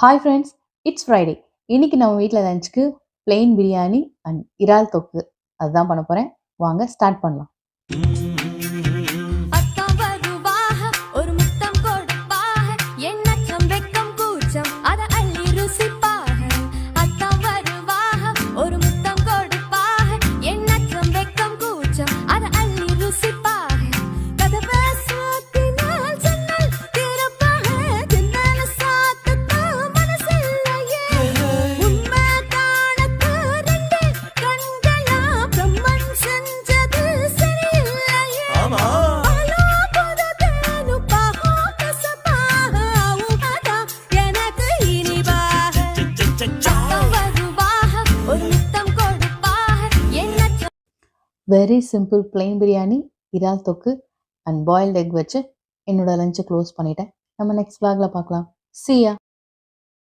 Hi friends, it's Friday. இன்னைக்கு நம்ம வீட்டில் லஞ்சுக்கு பிளெயின் பிரியாணி அண்ட் இறால் தொக்கு அதுதான் பண்ண போகிறேன். வாங்க ஸ்டார்ட் பண்ணலாம். வெரி சிம்பிள் பிளெயின் பிரியாணி, இறால் தொக்கு அண்ட் பாயில்ட் எக் வச்சு என்னோட லஞ்சை க்ளோஸ் பண்ணிட்டேன். நம்ம நெக்ஸ்ட் vlogல பார்க்கலாம். See ya.